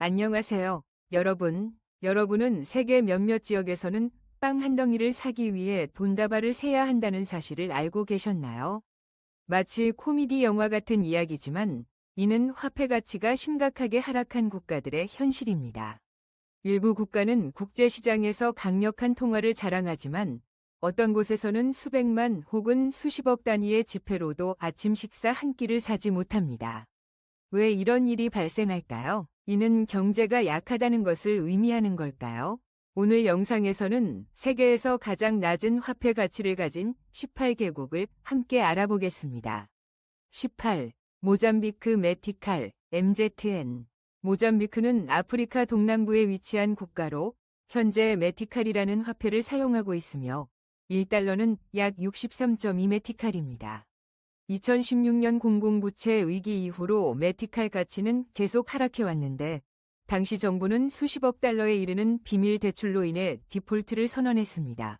안녕하세요, 여러분. 여러분은 세계 몇몇 지역에서는 빵 한 덩이를 사기 위해 돈다발을 세야 한다는 사실을 알고 계셨나요? 마치 코미디 영화 같은 이야기지만 이는 화폐 가치가 심각하게 하락한 국가들의 현실입니다. 일부 국가는 국제시장에서 강력한 통화를 자랑하지만 어떤 곳에서는 수백만 혹은 수십억 단위의 지폐로도 아침 식사 한 끼를 사지 못합니다. 왜 이런 일이 발생할까요? 이는 경제가 약하다는 것을 의미하는 걸까요? 오늘 영상에서는 세계에서 가장 낮은 화폐 가치를 가진 18개국을 함께 알아보겠습니다. 18. 모잠비크 메티칼, MZN. 모잠비크는 아프리카 동남부에 위치한 국가로 현재 메티칼이라는 화폐를 사용하고 있으며 1달러는 약 63.2 메티칼입니다. 2016년 공공부채 위기 이후로 메티칼 가치는 계속 하락해 왔는데 당시 정부는 수십억 달러에 이르는 비밀 대출로 인해 디폴트를 선언했습니다.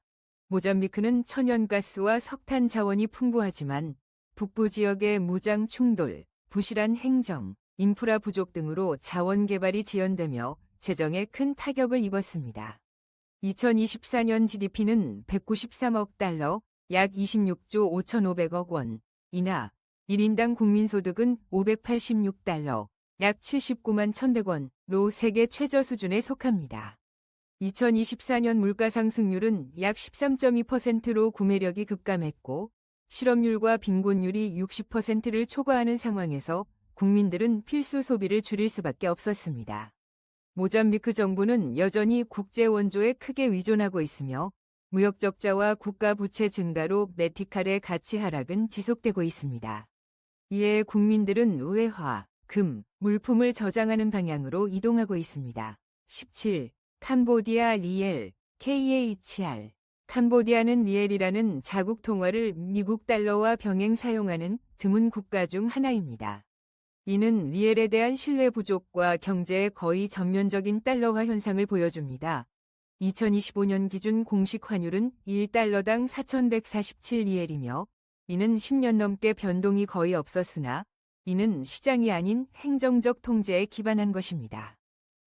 모잠비크는 천연가스와 석탄 자원이 풍부하지만 북부 지역의 무장 충돌, 부실한 행정, 인프라 부족 등으로 자원 개발이 지연되며 재정에 큰 타격을 입었습니다. 2024년 GDP는 193억 달러, 약 26조 5,500억 원, 이나 1인당 국민소득은 586달러, 약 79만 1,100원로 세계 최저 수준에 속합니다. 2024년 물가 상승률은 약 13.2%로 구매력이 급감했고 실업률과 빈곤율이 60%를 초과하는 상황에서 국민들은 필수 소비를 줄일 수밖에 없었습니다. 모잠비크 정부는 여전히 국제 원조에 크게 의존하고 있으며 무역 적자와 국가 부채 증가로 메티칼의 가치 하락은 지속되고 있습니다. 이에 국민들은 외화, 금, 물품을 저장하는 방향으로 이동하고 있습니다. 17. 캄보디아 리엘, KHR. 캄보디아는 리엘이라는 자국 통화를 미국 달러와 병행 사용하는 드문 국가 중 하나입니다. 이는 리엘에 대한 신뢰 부족과 경제의 거의 전면적인 달러화 현상을 보여줍니다. 2025년 기준 공식 환율은 1달러당 4,147리엘이며 이는 10년 넘게 변동이 거의 없었으나 이는 시장이 아닌 행정적 통제에 기반한 것입니다.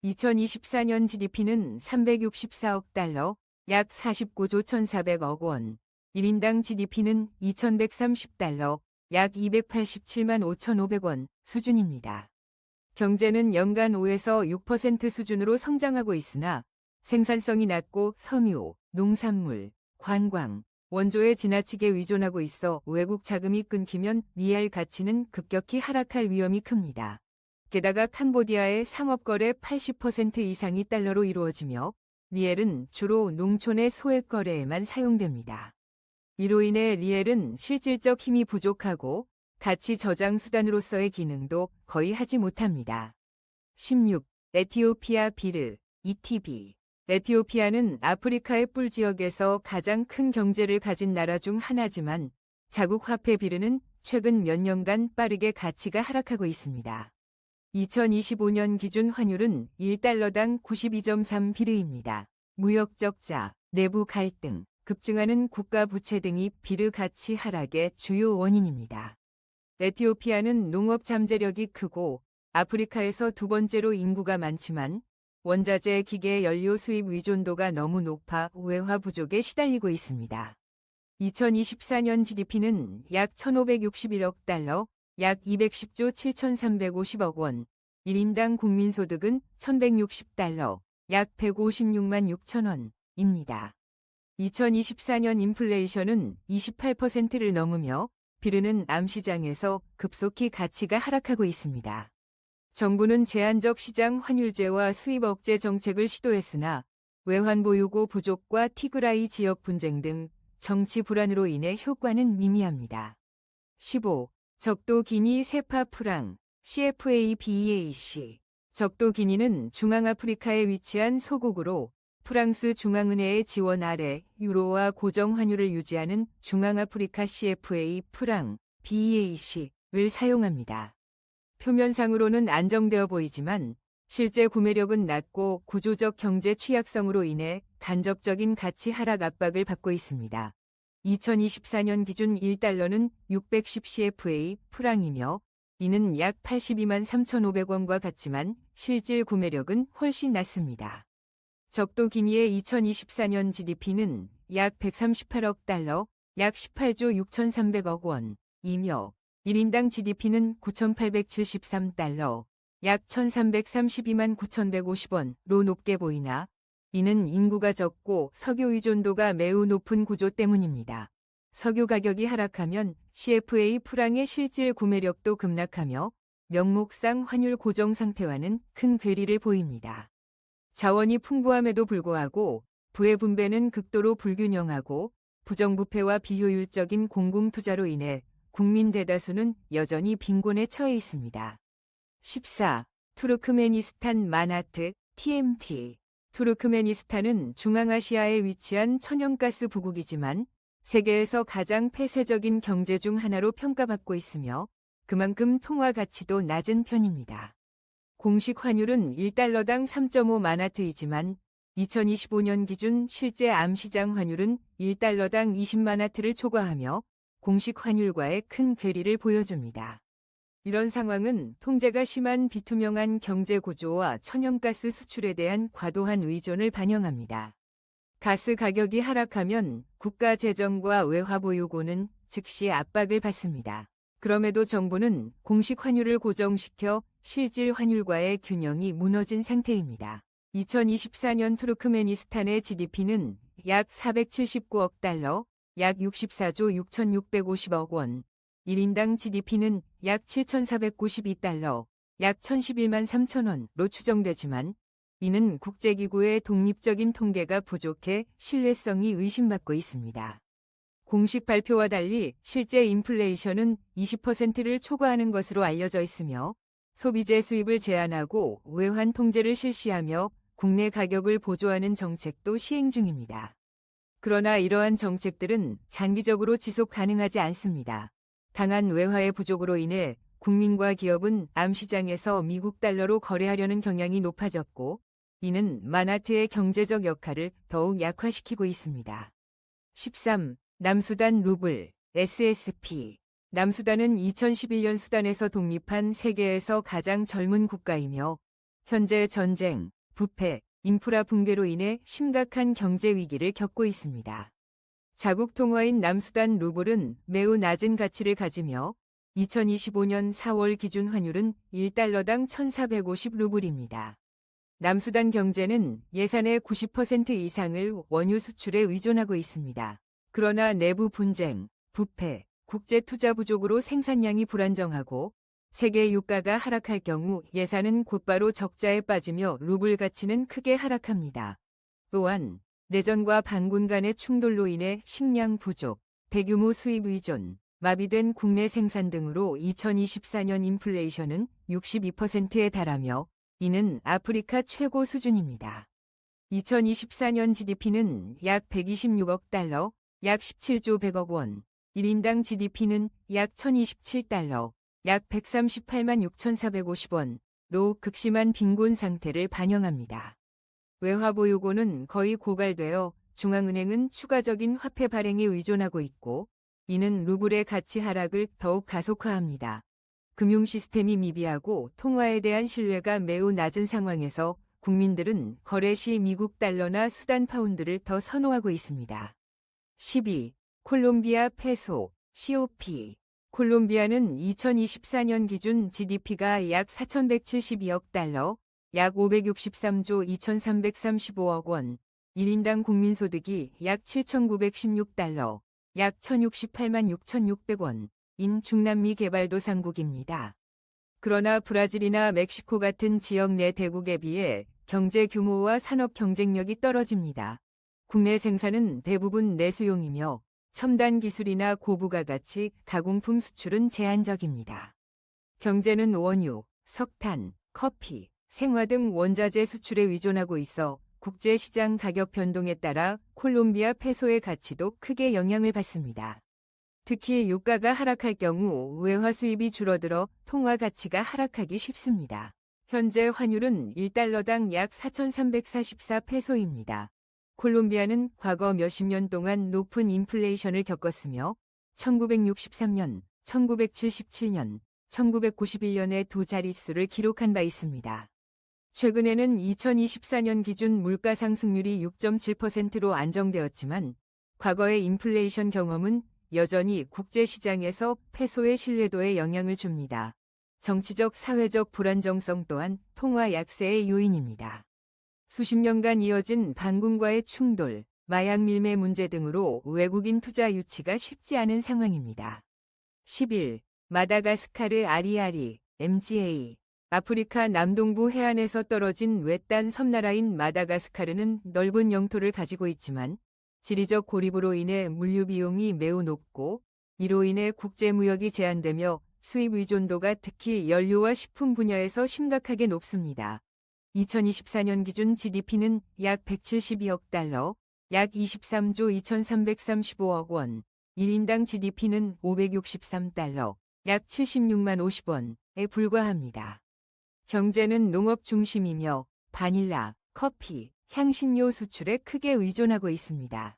2024년 GDP는 364억 달러, 약 49조 1,400억 원, 1인당 GDP는 2,130달러, 약 287만 5,500원 수준입니다. 경제는 연간 5에서 6% 수준으로 성장하고 있으나 생산성이 낮고 섬유, 농산물, 관광, 원조에 지나치게 의존하고 있어 외국 자금이 끊기면 리알 가치는 급격히 하락할 위험이 큽니다. 게다가 캄보디아의 상업거래 80% 이상이 달러로 이루어지며 리엘은 주로 농촌의 소액 거래에만 사용됩니다. 이로 인해 리엘은 실질적 힘이 부족하고 가치 저장 수단으로서의 기능도 거의 하지 못합니다. 16. 에티오피아 비르, ETB. 에티오피아는 아프리카의 뿔 지역에서 가장 큰 경제를 가진 나라 중 하나지만 자국 화폐 비르는 최근 몇 년간 빠르게 가치가 하락하고 있습니다. 2025년 기준 환율은 1달러당 92.3 비르입니다. 무역 적자, 내부 갈등, 급증하는 국가 부채 등이 비르 가치 하락의 주요 원인입니다. 에티오피아는 농업 잠재력이 크고 아프리카에서 두 번째로 인구가 많지만 원자재 기계 연료 수입 의존도가 너무 높아 외화 부족에 시달리고 있습니다. 2024년 GDP는 약 1,561억 달러, 약 210조 7,350억 원, 1인당 국민소득은 1,160달러, 약 156만 6천 원입니다. 2024년 인플레이션은 28%를 넘으며 비르는 암시장에서 급속히 가치가 하락하고 있습니다. 정부는 제한적 시장 환율제와 수입 억제 정책을 시도했으나 외환보유고 부족과 티그라이 지역 분쟁 등 정치 불안으로 인해 효과는 미미합니다. 15. 적도 기니 세파 프랑, CFA-BEAC. 적도 기니는 중앙아프리카에 위치한 소국으로 프랑스 중앙은행의 지원 아래 유로와 고정 환율을 유지하는 중앙아프리카 CFA 프랑, BEAC을 사용합니다. 표면상으로는 안정되어 보이지만 실제 구매력은 낮고 구조적 경제 취약성으로 인해 간접적인 가치 하락 압박을 받고 있습니다. 2024년 기준 1달러는 610 CFA 프랑이며 이는 약 82만 3,500원과 같지만 실질 구매력은 훨씬 낮습니다. 적도 기니의 2024년 GDP는 약 138억 달러, 약 18조 6,300억 원이며 1인당 GDP는 9,873달러, 약 1,332만 9,150원로 높게 보이나 이는 인구가 적고 석유 의존도가 매우 높은 구조 때문입니다. 석유 가격이 하락하면 CFA 프랑의 실질 구매력도 급락하며 명목상 환율 고정 상태와는 큰 괴리를 보입니다. 자원이 풍부함에도 불구하고 부의 분배는 극도로 불균형하고 부정부패와 비효율적인 공공투자로 인해 국민 대다수는 여전히 빈곤에 처해 있습니다. 14. 투르크메니스탄 마나트 TMT 투르크메니스탄은 중앙아시아에 위치한 천연가스 부국이지만 세계에서 가장 폐쇄적인 경제 중 하나로 평가받고 있으며 그만큼 통화 가치도 낮은 편입니다. 공식 환율은 1달러당 3.5 마나트이지만 2025년 기준 실제 암시장 환율은 1달러당 20마나트를 초과하며 공식 환율과의 큰 괴리를 보여줍니다. 이런 상황은 통제가 심한 비투명한 경제 구조와 천연가스 수출에 대한 과도한 의존을 반영합니다. 가스 가격이 하락하면 국가 재정과 외화 보유고는 즉시 압박을 받습니다. 그럼에도 정부는 공식 환율을 고정시켜 실질 환율과의 균형이 무너진 상태입니다. 2024년 투르크메니스탄의 GDP는 약 479억 달러, 약 64조 6,650억 원, 1인당 GDP는 약 7,492달러, 약 1,011만 3천 원로 추정되지만 이는 국제기구의 독립적인 통계가 부족해 신뢰성이 의심받고 있습니다. 공식 발표와 달리 실제 인플레이션은 20%를 초과하는 것으로 알려져 있으며 소비재 수입을 제한하고 외환 통제를 실시하며 국내 가격을 보조하는 정책도 시행 중입니다. 그러나 이러한 정책들은 장기적으로 지속 가능하지 않습니다. 강한 외화의 부족으로 인해 국민과 기업은 암시장에서 미국 달러로 거래하려는 경향이 높아졌고 이는 마나트의 경제적 역할을 더욱 약화시키고 있습니다. 13. 남수단 루블 SSP 남수단은 2011년 수단에서 독립한 세계에서 가장 젊은 국가이며 현재 전쟁, 부패, 인프라 붕괴로 인해 심각한 경제 위기를 겪고 있습니다. 자국 통화인 남수단 루블은 매우 낮은 가치를 가지며 2025년 4월 기준 환율은 1달러당 1,450 루블입니다. 남수단 경제는 예산의 90% 이상을 원유 수출에 의존하고 있습니다. 그러나 내부 분쟁, 부패, 국제 투자 부족으로 생산량이 불안정하고 세계 유가가 하락할 경우 예산은 곧바로 적자에 빠지며 루블 가치는 크게 하락합니다. 또한 내전과 반군 간의 충돌로 인해 식량 부족, 대규모 수입 의존, 마비된 국내 생산 등으로 2024년 인플레이션은 62%에 달하며 이는 아프리카 최고 수준입니다. 2024년 GDP는 약 126억 달러, 약 17조 100억 원, 1인당 GDP는 약 1,027달러, 약 138만 6,450원로 극심한 빈곤 상태를 반영합니다. 외화 보유고는 거의 고갈되어 중앙은행은 추가적인 화폐 발행에 의존하고 있고 이는 루블의 가치 하락을 더욱 가속화합니다. 금융 시스템이 미비하고 통화에 대한 신뢰가 매우 낮은 상황에서 국민들은 거래 시 미국 달러나 수단 파운드를 더 선호하고 있습니다. 12. 콜롬비아 페소 COP 콜롬비아는 2024년 기준 GDP가 약 4,172억 달러, 약 563조 2,335억 원, 1인당 국민소득이 약 7,916달러, 약 1,068만 6,600원인 중남미 개발도상국입니다. 그러나 브라질이나 멕시코 같은 지역 내 대국에 비해 경제 규모와 산업 경쟁력이 떨어집니다. 국내 생산은 대부분 내수용이며 첨단 기술이나 고부가가치 가공품 수출은 제한적입니다. 경제는 원유, 석탄, 커피, 생화 등 원자재 수출에 의존하고 있어 국제시장 가격 변동에 따라 콜롬비아 페소의 가치도 크게 영향을 받습니다. 특히 유가가 하락할 경우 외화 수입이 줄어들어 통화 가치가 하락하기 쉽습니다. 현재 환율은 1달러당 약 4,344페소입니다. 콜롬비아는 과거 몇십 년 동안 높은 인플레이션을 겪었으며 1963년, 1977년, 1991년에 두 자릿수를 기록한 바 있습니다. 최근에는 2024년 기준 물가 상승률이 6.7%로 안정되었지만 과거의 인플레이션 경험은 여전히 국제시장에서 페소의 신뢰도에 영향을 줍니다. 정치적 사회적 불안정성 또한 통화 약세의 요인입니다. 수십 년간 이어진 반군과의 충돌, 마약 밀매 문제 등으로 외국인 투자 유치가 쉽지 않은 상황입니다. 10일 마다가스카르 아리아리, MGA 아프리카 남동부 해안에서 떨어진 외딴 섬나라인 마다가스카르는 넓은 영토를 가지고 있지만 지리적 고립으로 인해 물류 비용이 매우 높고 이로 인해 국제무역이 제한되며 수입 의존도가 특히 연료와 식품 분야에서 심각하게 높습니다. 2024년 기준 GDP는 약 172억 달러, 약 23조 2335억 원, 1인당 GDP는 563달러, 약 76만 50원에 불과합니다. 경제는 농업 중심이며 바닐라, 커피, 향신료 수출에 크게 의존하고 있습니다.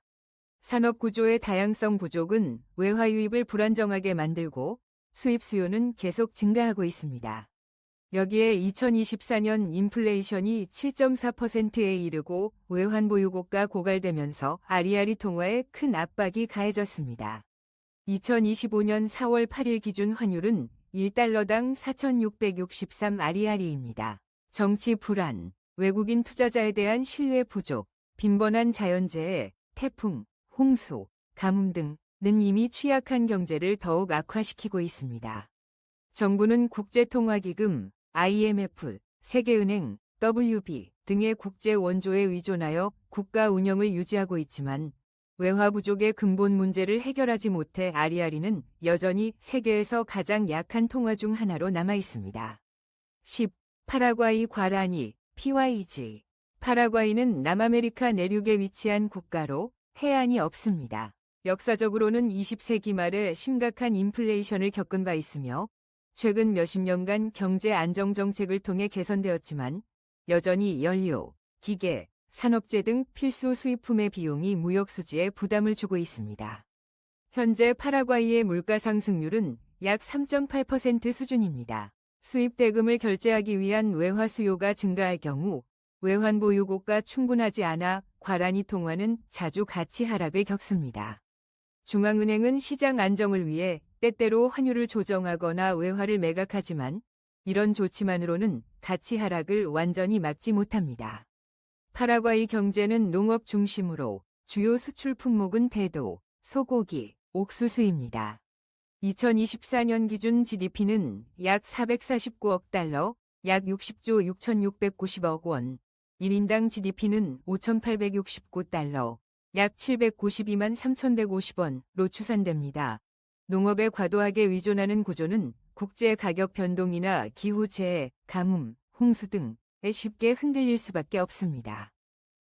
산업 구조의 다양성 부족은 외화 유입을 불안정하게 만들고 수입 수요는 계속 증가하고 있습니다. 여기에 2024년 인플레이션이 7.4%에 이르고 외환 보유고가 고갈되면서 아리아리 통화에 큰 압박이 가해졌습니다. 2025년 4월 8일 기준 환율은 1달러당 4,663 아리아리입니다. 정치 불안, 외국인 투자자에 대한 신뢰 부족, 빈번한 자연재해, 태풍, 홍수, 가뭄 등은 이미 취약한 경제를 더욱 악화시키고 있습니다. 정부는 국제통화기금, IMF, 세계은행, WB 등의 국제 원조에 의존하여 국가 운영을 유지하고 있지만 외화 부족의 근본 문제를 해결하지 못해 아리아리는 여전히 세계에서 가장 약한 통화 중 하나로 남아 있습니다. 10. 파라과이 과라니, PYG. 파라과이는 남아메리카 내륙에 위치한 국가로 해안이 없습니다. 역사적으로는 20세기 말에 심각한 인플레이션을 겪은 바 있으며 최근 몇십 년간 경제 안정 정책을 통해 개선되었지만 여전히 연료, 기계, 산업재 등 필수 수입품의 비용이 무역 수지에 부담을 주고 있습니다. 현재 파라과이의 물가 상승률은 약 3.8% 수준입니다. 수입 대금을 결제하기 위한 외화 수요가 증가할 경우 외환 보유고가 충분하지 않아 과라니 통화는 자주 가치 하락을 겪습니다. 중앙은행은 시장 안정을 위해 때때로 환율을 조정하거나 외화를 매각하지만 이런 조치만으로는 가치 하락을 완전히 막지 못합니다. 파라과이 경제는 농업 중심으로 주요 수출 품목은 대도, 소고기, 옥수수입니다. 2024년 기준 GDP는 약 449억 달러, 약 60조 6,690억 원, 1인당 GDP는 5,869달러, 약 792만 3,150원로 추산됩니다. 농업에 과도하게 의존하는 구조는 국제 가격 변동이나 기후재해, 가뭄, 홍수 등에 쉽게 흔들릴 수밖에 없습니다.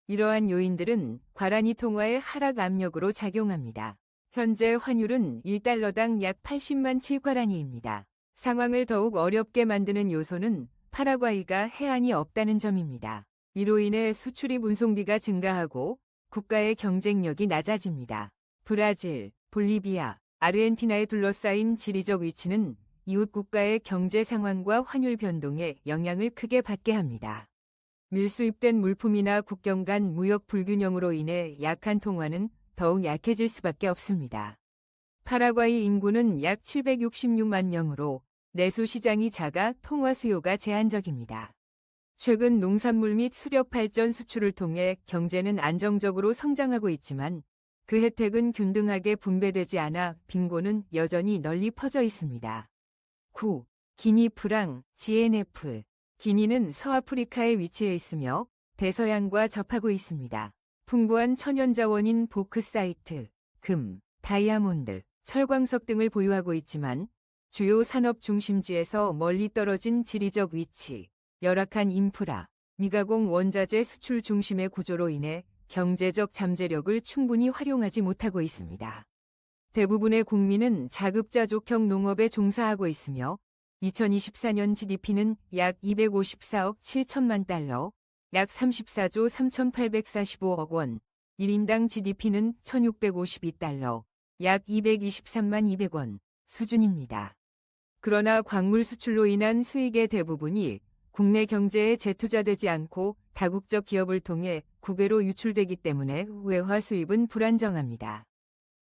이러한 요인들은 과라니 통화의 하락 압력으로 작용합니다. 현재 환율은 1달러당 약 80만 7과라니입니다. 상황을 더욱 어렵게 만드는 요소는 파라과이가 해안이 없다는 점입니다. 이로 인해 수출입 운송비가 증가하고 국가의 경쟁력이 낮아집니다. 브라질, 볼리비아, 아르헨티나에 둘러싸인 지리적 위치는 이웃 국가의 경제 상황과 환율 변동에 영향을 크게 받게 합니다. 밀수입된 물품이나 국경 간 무역 불균형으로 인해 약한 통화는 더욱 약해질 수밖에 없습니다. 파라과이 인구는 약 766만 명으로 내수 시장이 작아 통화 수요가 제한적입니다. 최근 농산물 및 수력 발전 수출을 통해 경제는 안정적으로 성장하고 있지만 그 혜택은 균등하게 분배되지 않아 빈곤은 여전히 널리 퍼져 있습니다. 9. 기니프랑 GNF. 기니는 서아프리카에 위치해 있으며 대서양과 접하고 있습니다. 풍부한 천연자원인 보크사이트, 금, 다이아몬드, 철광석 등을 보유하고 있지만 주요 산업 중심지에서 멀리 떨어진 지리적 위치, 열악한 인프라, 미가공 원자재 수출 중심의 구조로 인해 경제적 잠재력을 충분히 활용하지 못하고 있습니다. 대부분의 국민은 자급자족형 농업에 종사하고 있으며 2024년 GDP는 약 254억 7천만 달러, 약 34조 3,845억 원, 1인당 GDP는 1,652달러, 약 223만 200원 수준입니다. 그러나 광물 수출로 인한 수익의 대부분이 국내 경제에 재투자되지 않고 다국적 기업을 통해 국외로 유출되기 때문에 외화 수입은 불안정합니다.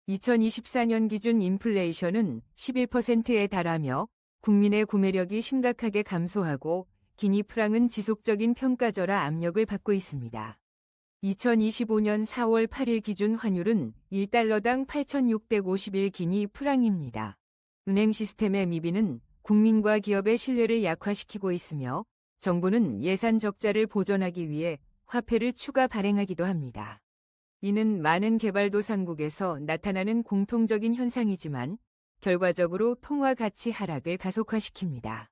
2024년 기준 인플레이션은 11%에 달하며 국민의 구매력이 심각하게 감소하고 기니 프랑은 지속적인 평가절하 압력을 받고 있습니다. 2025년 4월 8일 기준 환율은 1달러당 8,651 기니 프랑입니다. 은행 시스템의 미비는 국민과 기업의 신뢰를 약화시키고 있으며 정부는 예산 적자를 보전하기 위해 화폐를 추가 발행하기도 합니다. 이는 많은 개발도상국에서 나타나는 공통적인 현상이지만 결과적으로 통화 가치 하락을 가속화시킵니다.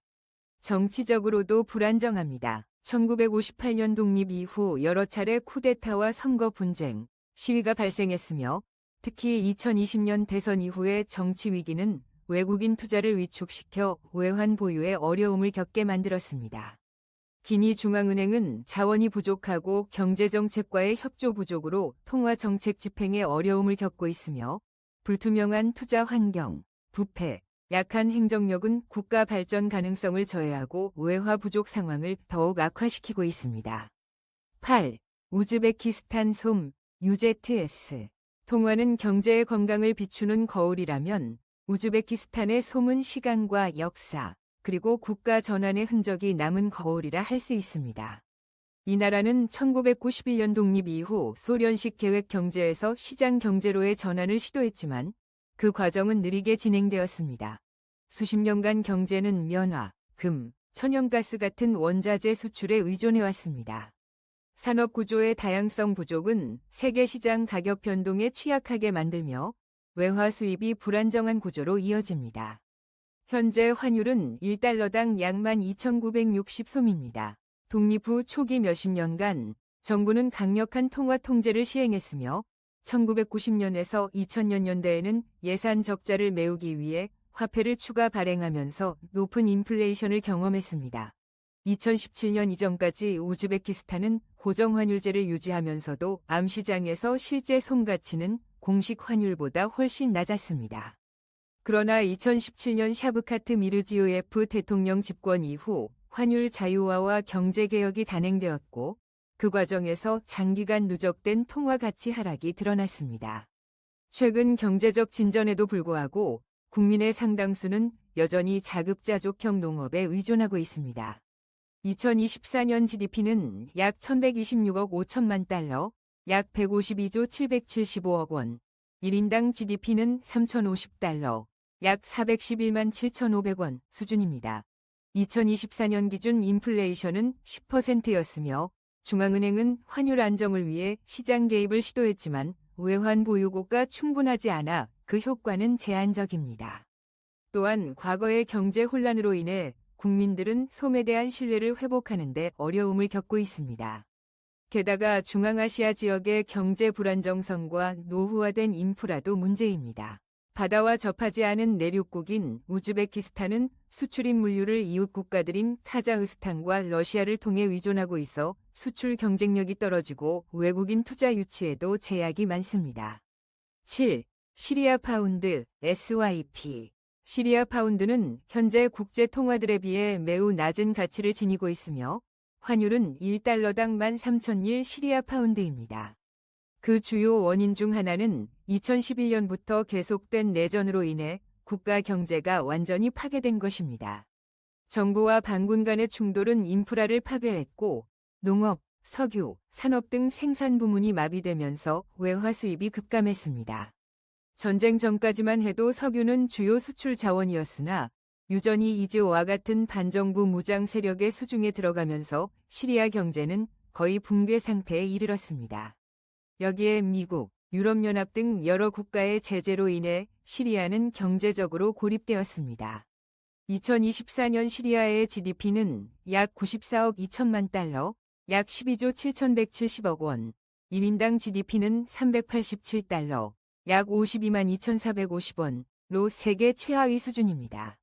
정치적으로도 불안정합니다. 1958년 독립 이후 여러 차례 쿠데타와 선거 분쟁, 시위가 발생했으며 특히 2020년 대선 이후의 정치 위기는 외국인 투자를 위축시켜 외환 보유에 어려움을 겪게 만들었습니다. 기니 중앙은행은 자원이 부족하고 경제정책과의 협조 부족으로 통화정책 집행에 어려움을 겪고 있으며 불투명한 투자 환경, 부패, 약한 행정력은 국가 발전 가능성을 저해하고 외화 부족 상황을 더욱 악화시키고 있습니다. 8. 우즈베키스탄 솜, UZS. 통화는 경제의 건강을 비추는 거울이라면 우즈베키스탄의 솜은 시간과 역사, 그리고 국가 전환의 흔적이 남은 거울이라 할 수 있습니다. 이 나라는 1991년 독립 이후 소련식 계획 경제에서 시장 경제로의 전환을 시도했지만 그 과정은 느리게 진행되었습니다. 수십 년간 경제는 면화, 금, 천연가스 같은 원자재 수출에 의존해왔습니다. 산업 구조의 다양성 부족은 세계 시장 가격 변동에 취약하게 만들며 외화 수입이 불안정한 구조로 이어집니다. 현재 환율은 1달러당 약 12,960솜입니다. 독립 후 초기 몇십 년간 정부는 강력한 통화 통제를 시행했으며 1990년에서 2000년대에는 예산 적자를 메우기 위해 화폐를 추가 발행하면서 높은 인플레이션을 경험했습니다. 2017년 이전까지 우즈베키스탄은 고정환율제를 유지하면서도 암시장에서 실제 솜 가치는 공식 환율보다 훨씬 낮았습니다. 그러나 2017년 샤브카트 미르지요예프 대통령 집권 이후 환율 자유화와 경제개혁이 단행되었고 그 과정에서 장기간 누적된 통화 가치 하락이 드러났습니다. 최근 경제적 진전에도 불구하고 국민의 상당수는 여전히 자급자족형 농업에 의존하고 있습니다. 2024년 GDP는 약 1,126억 5천만 달러, 약 152조 775억 원, 1인당 GDP는 3,050달러, 약 411만 7,500원 수준입니다. 2024년 기준 인플레이션은 10%였으며 중앙은행은 환율 안정을 위해 시장 개입을 시도했지만 외환 보유고가 충분하지 않아 그 효과는 제한적입니다. 또한 과거의 경제 혼란으로 인해 국민들은 솜에 대한 신뢰를 회복하는 데 어려움을 겪고 있습니다. 게다가 중앙아시아 지역의 경제 불안정성과 노후화된 인프라도 문제입니다. 바다와 접하지 않은 내륙국인 우즈베키스탄은 수출입 물류를 이웃 국가들인 카자흐스탄과 러시아를 통해 의존하고 있어 수출 경쟁력이 떨어지고 외국인 투자 유치에도 제약이 많습니다. 7. 시리아 파운드, SYP. 시리아 파운드는 현재 국제 통화들에 비해 매우 낮은 가치를 지니고 있으며 환율은 1달러당 13,000일 시리아 파운드입니다. 그 주요 원인 중 하나는 2011년부터 계속된 내전으로 인해 국가 경제가 완전히 파괴된 것입니다. 정부와 반군 간의 충돌은 인프라를 파괴했고 농업, 석유, 산업 등 생산 부문이 마비되면서 외화 수입이 급감했습니다. 전쟁 전까지만 해도 석유는 주요 수출 자원이었으나 유전이 이즈와 같은 반정부 무장 세력의 수중에 들어가면서 시리아 경제는 거의 붕괴 상태에 이르렀습니다. 여기에 미국, 유럽연합 등 여러 국가의 제재로 인해 시리아는 경제적으로 고립되었습니다. 2024년 시리아의 GDP는 약 94억 2천만 달러, 약 12조 7,170억 원, 1인당 GDP는 387달러, 약 52만 2,450원로 세계 최하위 수준입니다.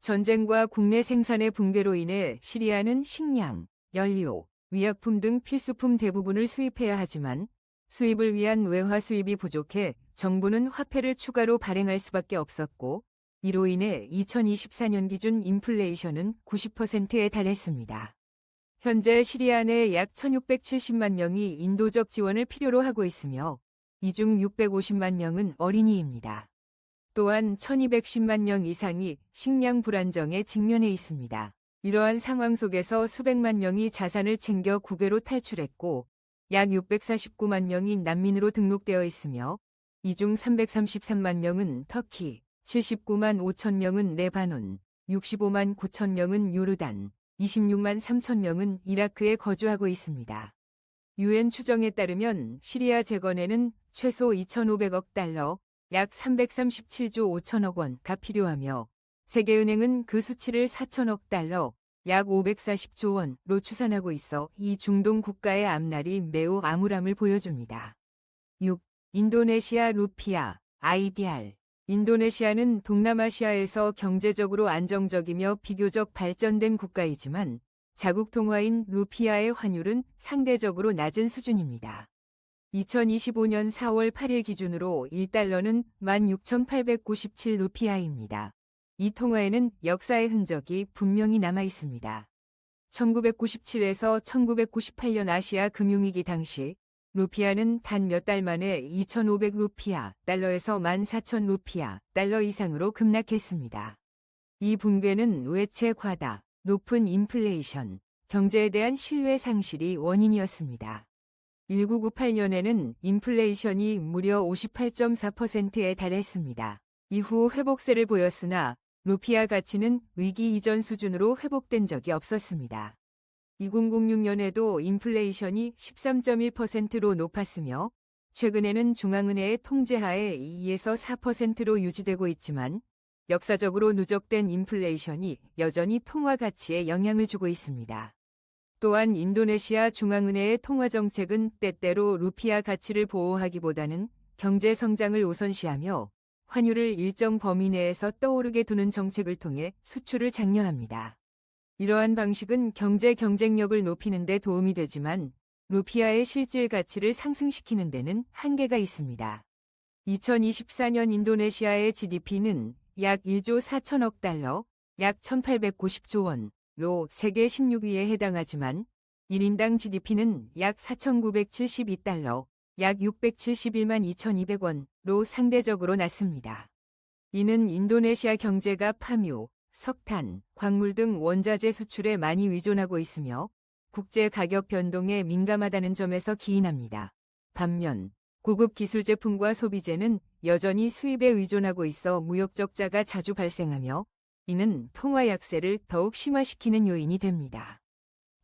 전쟁과 국내 생산의 붕괴로 인해 시리아는 식량, 연료, 의약품 등 필수품 대부분을 수입해야 하지만 수입을 위한 외화 수입이 부족해 정부는 화폐를 추가로 발행할 수밖에 없었고 이로 인해 2024년 기준 인플레이션은 90%에 달했습니다. 현재 시리아 내 약 1670만 명이 인도적 지원을 필요로 하고 있으며 이 중 650만 명은 어린이입니다. 또한 1210만 명 이상이 식량 불안정에 직면해 있습니다. 이러한 상황 속에서 수백만 명이 자산을 챙겨 국외로 탈출했고 약 649만 명이 난민으로 등록되어 있으며 이 중 333만 명은 터키, 79만 5천 명은 레바논, 65만 9천 명은 요르단, 26만 3천 명은 이라크에 거주하고 있습니다. 유엔 추정에 따르면 시리아 재건에는 최소 2,500억 달러, 약 337조 5천억 원가 필요하며 세계은행은 그 수치를 4천억 달러, 약 540조 원로 추산하고 있어 이 중동 국가의 앞날이 매우 암울함을 보여줍니다. 6. 인도네시아 루피아, IDR. 인도네시아는 동남아시아에서 경제적으로 안정적이며 비교적 발전된 국가이지만 자국 통화인 루피아의 환율은 상대적으로 낮은 수준입니다. 2025년 4월 8일 기준으로 1달러는 16,897 루피아입니다. 이 통화에는 역사의 흔적이 분명히 남아 있습니다. 1997에서 1998년 아시아 금융위기 당시 루피아는 단 몇 달 만에 2,500 루피아 달러에서 14,000 루피아 달러 이상으로 급락했습니다. 이 붕괴는 외채 과다, 높은 인플레이션, 경제에 대한 신뢰 상실이 원인이었습니다. 1998년에는 인플레이션이 무려 58.4%에 달했습니다. 이후 회복세를 보였으나 루피아 가치는 위기 이전 수준으로 회복된 적이 없었습니다. 2006년에도 인플레이션이 13.1%로 높았으며 최근에는 중앙은행의 통제하에 2에서 4%로 유지되고 있지만 역사적으로 누적된 인플레이션이 여전히 통화 가치에 영향을 주고 있습니다. 또한 인도네시아 중앙은행의 통화 정책은 때때로 루피아 가치를 보호하기보다는 경제 성장을 우선시하며 환율을 일정 범위 내에서 떠오르게 두는 정책을 통해 수출을 장려합니다. 이러한 방식은 경제 경쟁력을 높이는 데 도움이 되지만 루피아의 실질 가치를 상승시키는 데는 한계가 있습니다. 2024년 인도네시아의 GDP는 약 1조 4천억 달러, 약 1,890조 원로 세계 16위에 해당하지만 1인당 GDP는 약 4,972달러, 약 671만 2,200원로 상대적으로 낮습니다. 이는 인도네시아 경제가 파묘, 석탄, 광물 등 원자재 수출에 많이 의존하고 있으며 국제 가격 변동에 민감하다는 점에서 기인합니다. 반면 고급 기술 제품과 소비재는 여전히 수입에 의존하고 있어 무역 적자가 자주 발생하며 이는 통화 약세를 더욱 심화시키는 요인이 됩니다.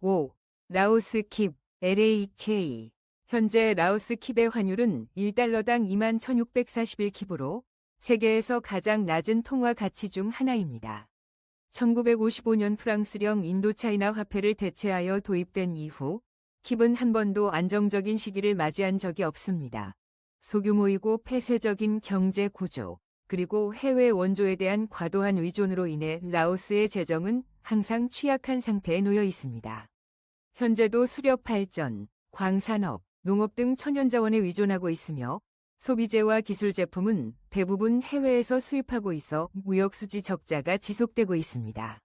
5. 라오스 킵, LAK. 현재 라오스 킵의 환율은 1달러당 21,641킵으로 세계에서 가장 낮은 통화 가치 중 하나입니다. 1955년 프랑스령 인도차이나 화폐를 대체하여 도입된 이후 킵은 한 번도 안정적인 시기를 맞이한 적이 없습니다. 소규모이고 폐쇄적인 경제 구조, 그리고 해외 원조에 대한 과도한 의존으로 인해 라오스의 재정은 항상 취약한 상태에 놓여 있습니다. 현재도 수력 발전, 광산업, 농업 등 천연자원에 의존하고 있으며 소비재와 기술 제품은 대부분 해외에서 수입하고 있어 무역수지 적자가 지속되고 있습니다.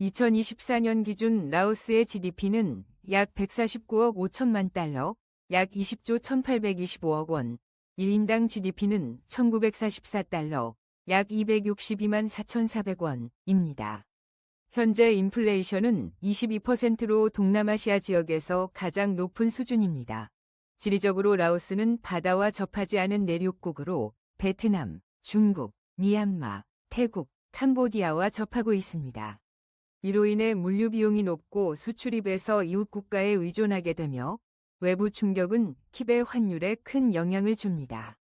2024년 기준 라오스의 GDP는 약 149억 5천만 달러, 약 20조 1,825억 원, 1인당 GDP는 1,944달러, 약 262만 4,400원입니다. 현재 인플레이션은 22%로 동남아시아 지역에서 가장 높은 수준입니다. 지리적으로 라오스는 바다와 접하지 않은 내륙국으로 베트남, 중국, 미얀마, 태국, 캄보디아와 접하고 있습니다. 이로 인해 물류 비용이 높고 수출입에서 이웃 국가에 의존하게 되며 외부 충격은 킵의 환율에 큰 영향을 줍니다.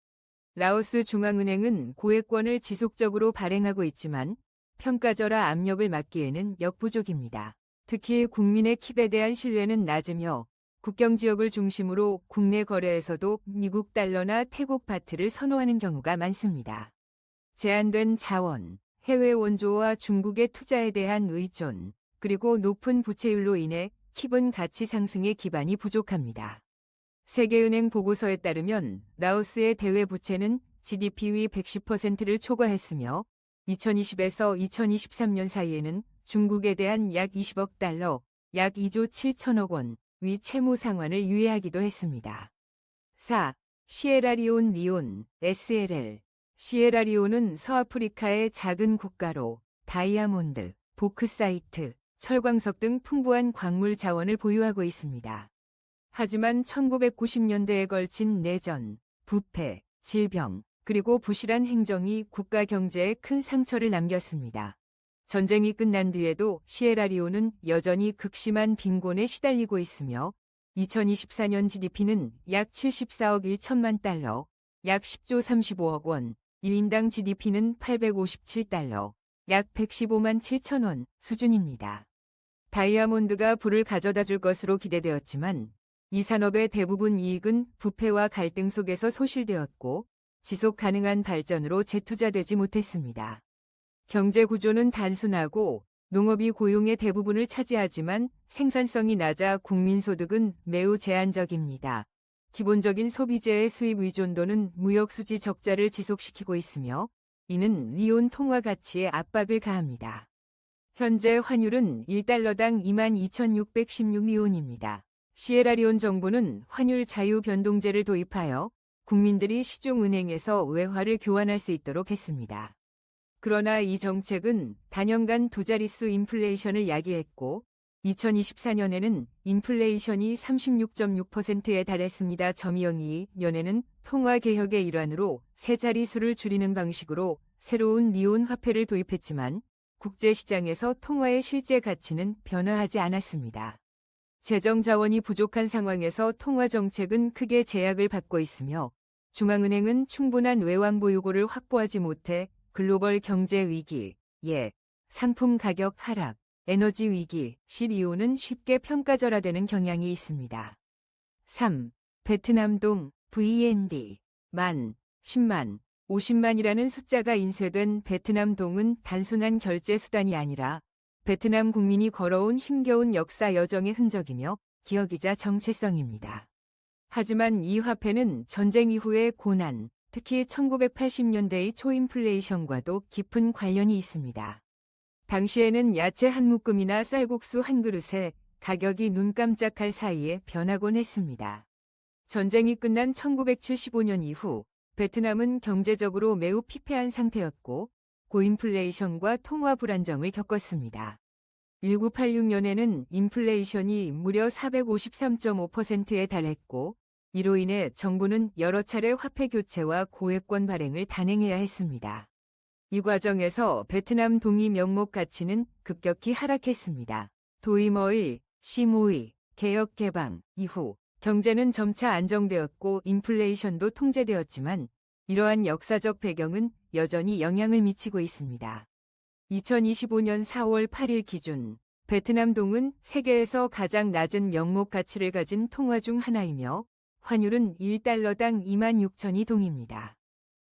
라오스 중앙은행은 고액권을 지속적으로 발행하고 있지만 평가절하 압력을 막기에는 역부족입니다. 특히 국민의 킵에 대한 신뢰는 낮으며 국경 지역을 중심으로 국내 거래에서도 미국 달러나 태국 바트를 선호하는 경우가 많습니다. 제한된 자원, 해외 원조와 중국의 투자에 대한 의존, 그리고 높은 부채율로 인해 킵은 가치 상승의 기반이 부족합니다. 세계은행 보고서에 따르면 라오스의 대외 부채는 GDP 위 110%를 초과했으며 2020에서 2023년 사이에는 중국에 대한 약 20억 달러, 약 2조 7천억 원 위 채무 상환을 유예하기도 했습니다. 4. 시에라리온 리온, SLL. 시에라리온은 서아프리카의 작은 국가로 다이아몬드, 보크사이트, 철광석 등 풍부한 광물 자원을 보유하고 있습니다. 하지만 1990년대에 걸친 내전, 부패, 질병, 그리고 부실한 행정이 국가 경제에 큰 상처를 남겼습니다. 전쟁이 끝난 뒤에도 시에라리온은 여전히 극심한 빈곤에 시달리고 있으며 2024년 GDP는 약 74억 1천만 달러, 약 10조 35억 원, 1인당 GDP는 857달러, 약 115만 7천 원 수준입니다. 다이아몬드가 부를 가져다 줄 것으로 기대되었지만 이 산업의 대부분 이익은 부패와 갈등 속에서 소실되었고 지속 가능한 발전으로 재투자되지 못했습니다. 경제 구조는 단순하고 농업이 고용의 대부분을 차지하지만 생산성이 낮아 국민소득은 매우 제한적입니다. 기본적인 소비재의 수입 의존도는 무역수지 적자를 지속시키고 있으며 이는 리온 통화 가치에 압박을 가합니다. 현재 환율은 1달러당 22,616리온입니다. 시에라리온 정부는 환율 자유 변동제를 도입하여 국민들이 시중은행에서 외화를 교환할 수 있도록 했습니다. 그러나 이 정책은 단연간 두 자릿수 인플레이션을 야기했고 2024년에는 인플레이션이 36.6%에 달했습니다. 2022년에는 통화개혁의 일환으로 세 자릿수를 줄이는 방식으로 새로운 리온 화폐를 도입했지만 국제시장에서 통화의 실제 가치는 변화하지 않았습니다. 재정 자원이 부족한 상황에서 통화 정책은 크게 제약을 받고 있으며 중앙은행은 충분한 외환 보유고를 확보하지 못해 글로벌 경제 위기, 상품 가격 하락, 에너지 위기, 시리오는 쉽게 평가절하되는 경향이 있습니다. 3. 베트남동, VND, 10만, 50만이라는 숫자가 인쇄된 베트남동은 단순한 결제 수단이 아니라 베트남 국민이 걸어온 힘겨운 역사 여정의 흔적이며 기억이자 정체성입니다. 하지만 이 화폐는 전쟁 이후의 고난, 특히 1980년대의 초인플레이션과도 깊은 관련이 있습니다. 당시에는 야채 한 묶음이나 쌀국수 한 그릇에 가격이 눈 깜짝할 사이에 변하곤 했습니다. 전쟁이 끝난 1975년 이후 베트남은 경제적으로 매우 피폐한 상태였고 고인플레이션과 통화 불안정을 겪었습니다. 1986년에는 인플레이션이 무려 453.5%에 달했고 이로 인해 정부는 여러 차례 화폐 교체와 고액권 발행을 단행해야 했습니다. 이 과정에서 베트남 동이 명목 가치는 급격히 하락했습니다. 도이머의 시모의 개혁 개방 이후 경제는 점차 안정되었고 인플레이션도 통제되었지만 이러한 역사적 배경은 여전히 영향을 미치고 있습니다. 2025년 4월 8일 기준 베트남 동은 세계에서 가장 낮은 명목 가치를 가진 통화 중 하나이며 환율은 1달러당 26,000이 동입니다.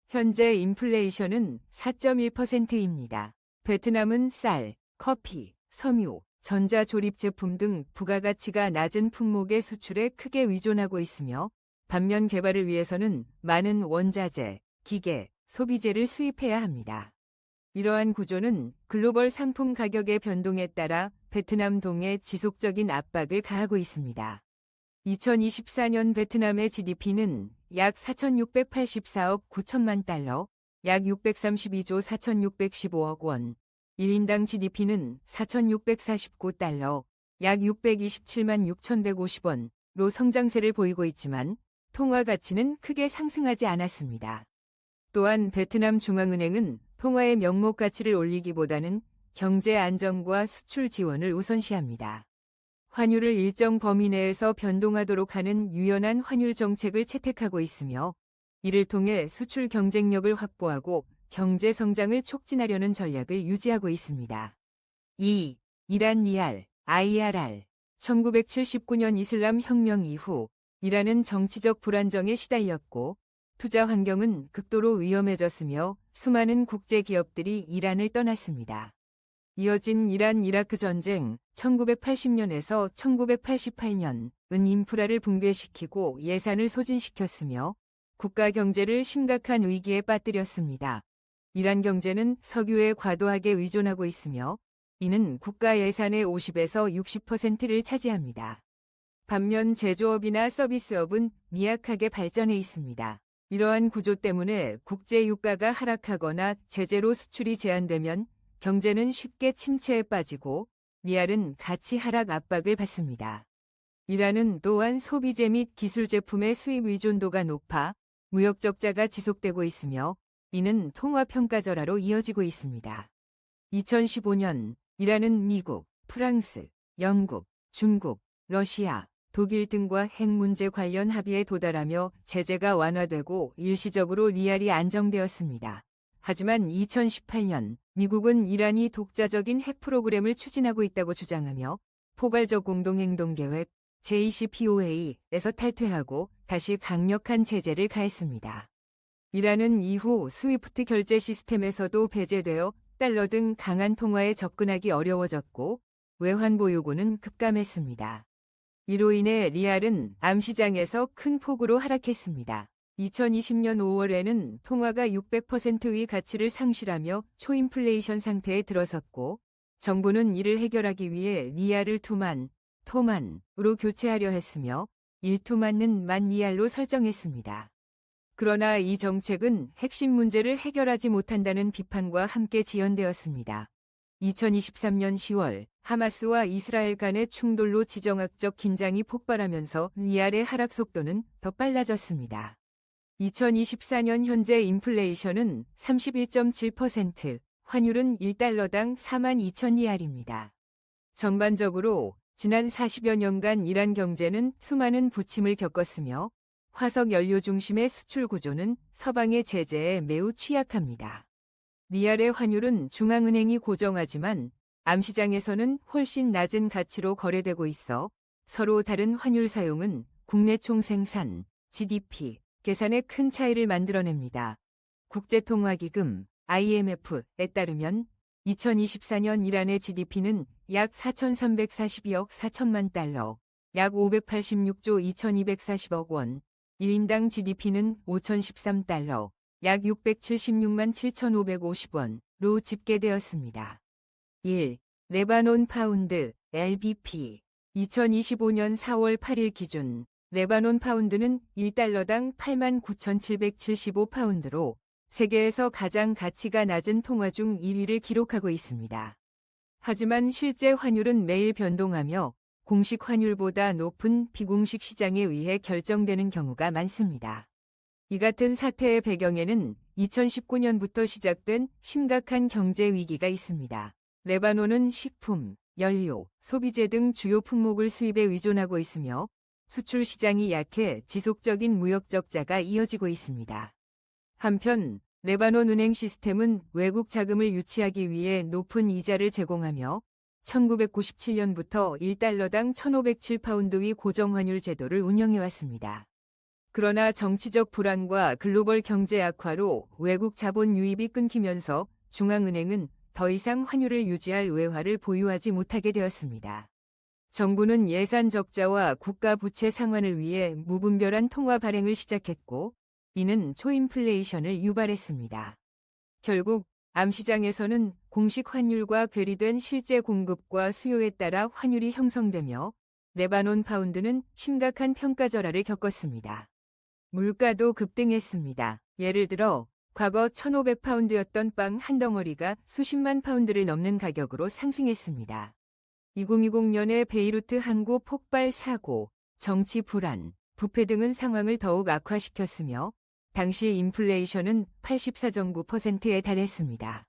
현재 인플레이션은 4.1%입니다. 베트남은 쌀, 커피, 섬유, 전자조립 제품 등 부가가치가 낮은 품목의 수출에 크게 의존하고 있으며 반면 개발을 위해서는 많은 원자재, 기계, 소비재를 수입해야 합니다. 이러한 구조는 글로벌 상품 가격의 변동에 따라 베트남 동에 지속적인 압박을 가하고 있습니다. 2024년 베트남의 GDP는 약 4,684억 9천만 달러, 약 632조 4,615억 원, 1인당 GDP는 4,649달러, 약 627만 6,150원로 성장세를 보이고 있지만 통화 가치는 크게 상승하지 않았습니다. 또한 베트남 중앙은행은 통화의 명목 가치를 올리기보다는 경제 안정과 수출 지원을 우선시합니다. 환율을 일정 범위 내에서 변동하도록 하는 유연한 환율 정책을 채택하고 있으며 이를 통해 수출 경쟁력을 확보하고 경제 성장을 촉진하려는 전략을 유지하고 있습니다. 2. 이란 리알, IRR. 1979년 이슬람 혁명 이후 이란은 정치적 불안정에 시달렸고 투자 환경은 극도로 위험해졌으며 수많은 국제 기업들이 이란을 떠났습니다. 이어진 이란-이라크 전쟁 1980년에서 1988년은 인프라를 붕괴시키고 예산을 소진시켰으며 국가 경제를 심각한 위기에 빠뜨렸습니다. 이란 경제는 석유에 과도하게 의존하고 있으며 이는 국가 예산의 50에서 60%를 차지합니다. 반면 제조업이나 서비스업은 미약하게 발전해 있습니다. 이러한 구조 때문에 국제 유가가 하락하거나 제재로 수출이 제한되면 경제는 쉽게 침체에 빠지고 리알은 가치 하락 압박을 받습니다. 이란은 또한 소비재 및 기술 제품의 수입 의존도가 높아 무역 적자가 지속되고 있으며 이는 통화 평가절하로 이어지고 있습니다. 2015년 이란은 미국, 프랑스, 영국, 중국, 러시아, 독일 등과 핵 문제 관련 합의에 도달하며 제재가 완화되고 일시적으로 리알이 안정되었습니다. 하지만 2018년 미국은 이란이 독자적인 핵 프로그램을 추진하고 있다고 주장하며 포괄적 공동행동계획 JCPOA에서 탈퇴하고 다시 강력한 제재를 가했습니다. 이란은 이후 스위프트 결제 시스템에서도 배제되어 달러 등 강한 통화에 접근하기 어려워졌고 외환보 요구는 급감했습니다. 이로 인해 리알은 암시장에서 큰 폭으로 하락했습니다. 2020년 5월에는 통화가 600% 위 가치를 상실하며 초인플레이션 상태에 들어섰고 정부는 이를 해결하기 위해 리알을 토만으로 교체하려 했으며 1투만은 10,000리알로 설정했습니다. 그러나 이 정책은 핵심 문제를 해결하지 못한다는 비판과 함께 지연되었습니다. 2023년 10월 하마스와 이스라엘 간의 충돌로 지정학적 긴장이 폭발하면서 리알의 하락 속도는 더 빨라졌습니다. 2024년 현재 인플레이션은 31.7%, 환율은 1달러당 42,000리알입니다. 전반적으로 지난 40여 년간 이란 경제는 수많은 부침을 겪었으며 화석 연료 중심의 수출 구조는 서방의 제재에 매우 취약합니다. 리알의 환율은 중앙은행이 고정하지만 암시장에서는 훨씬 낮은 가치로 거래되고 있어 서로 다른 환율 사용은 국내 총생산, GDP, 계산에 큰 차이를 만들어냅니다. 국제통화기금, IMF에 따르면 2024년 이란의 GDP는 약 4,342억 4천만 달러, 약 586조 2,240억 원, 1인당 GDP는 5,013달러, 약 676만 7,550원로 집계되었습니다. 1. 레바논 파운드, LBP. 2025년 4월 8일 기준 레바논 파운드는 1달러당 89,775파운드로 세계에서 가장 가치가 낮은 통화 중 1위를 기록하고 있습니다. 하지만 실제 환율은 매일 변동하며 공식 환율보다 높은 비공식 시장에 의해 결정되는 경우가 많습니다. 이 같은 사태의 배경에는 2019년부터 시작된 심각한 경제 위기가 있습니다. 레바논은 식품, 연료, 소비재 등 주요 품목을 수입에 의존하고 있으며 수출 시장이 약해 지속적인 무역 적자가 이어지고 있습니다. 한편 레바논 은행 시스템은 외국 자금을 유치하기 위해 높은 이자를 제공하며 1997년부터 1달러당 1,507파운드 위 고정환율 제도를 운영해왔습니다. 그러나 정치적 불안과 글로벌 경제 악화로 외국 자본 유입이 끊기면서 중앙은행은 더 이상 환율을 유지할 외화를 보유하지 못하게 되었습니다. 정부는 예산 적자와 국가 부채 상환을 위해 무분별한 통화 발행을 시작했고 이는 초인플레이션을 유발했습니다. 결국 암시장에서는 공식 환율과 괴리된 실제 공급과 수요에 따라 환율이 형성되며 레바논 파운드는 심각한 평가절하를 겪었습니다. 물가도 급등했습니다. 예를 들어 과거 1,500파운드였던 빵 한 덩어리가 수십만 파운드를 넘는 가격으로 상승했습니다. 2020년에 베이루트 항구 폭발 사고, 정치 불안, 부패 등은 상황을 더욱 악화시켰으며 당시 인플레이션은 84.9%에 달했습니다.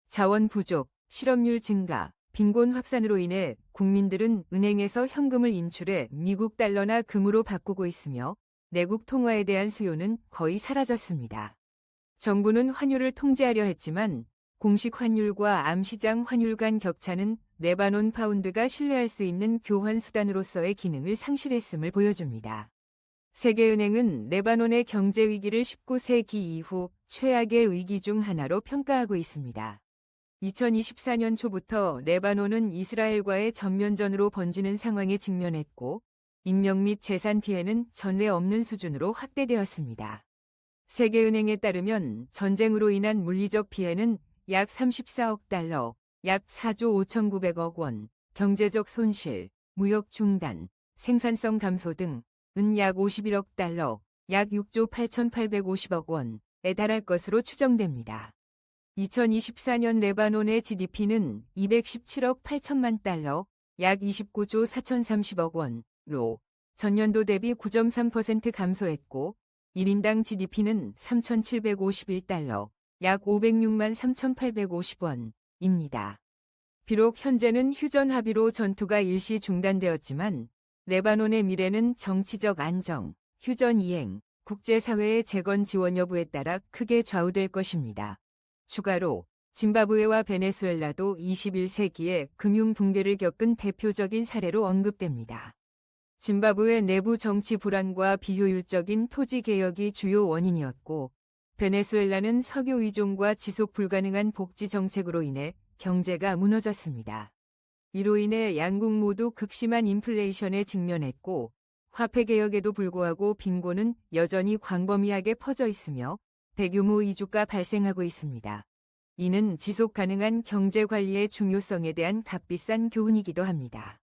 자원 부족, 실업률 증가, 빈곤 확산으로 인해 국민들은 은행에서 현금을 인출해 미국 달러나 금으로 바꾸고 있으며 내국 통화에 대한 수요는 거의 사라졌습니다. 정부는 환율을 통제하려 했지만 공식 환율과 암시장 환율 간 격차는 레바논 파운드가 신뢰할 수 있는 교환 수단으로서의 기능을 상실했음을 보여줍니다. 세계은행은 레바논의 경제 위기를 19세기 이후 최악의 위기 중 하나로 평가하고 있습니다. 2024년 초부터 레바논은 이스라엘과의 전면전으로 번지는 상황에 직면했고 인명 및 재산 피해는 전례 없는 수준으로 확대되었습니다. 세계은행에 따르면 전쟁으로 인한 물리적 피해는 약 34억 달러, 약 4조 5,900억 원, 경제적 손실, 무역 중단, 생산성 감소 등은 약 51억 달러, 약 6조 8,850억 원에 달할 것으로 추정됩니다. 2024년 레바논의 GDP는 217억 8천만 달러, 약 29조 4,030억 원로 전년도 대비 9.3% 감소했고 1인당 GDP는 3,751달러, 약 506만 3,850원입니다. 비록 현재는 휴전 합의로 전투가 일시 중단되었지만 레바논의 미래는 정치적 안정, 휴전 이행, 국제사회의 재건 지원 여부에 따라 크게 좌우될 것입니다. 추가로 짐바브웨와 베네수엘라도 21세기에 금융 붕괴를 겪은 대표적인 사례로 언급됩니다. 짐바브웨 내부 정치 불안과 비효율적인 토지 개혁이 주요 원인이었고, 베네수엘라는 석유 의존과 지속 불가능한 복지 정책으로 인해 경제가 무너졌습니다. 이로 인해 양국 모두 극심한 인플레이션에 직면했고, 화폐 개혁에도 불구하고 빈곤은 여전히 광범위하게 퍼져 있으며 대규모 이주가 발생하고 있습니다. 이는 지속 가능한 경제 관리의 중요성에 대한 값비싼 교훈이기도 합니다.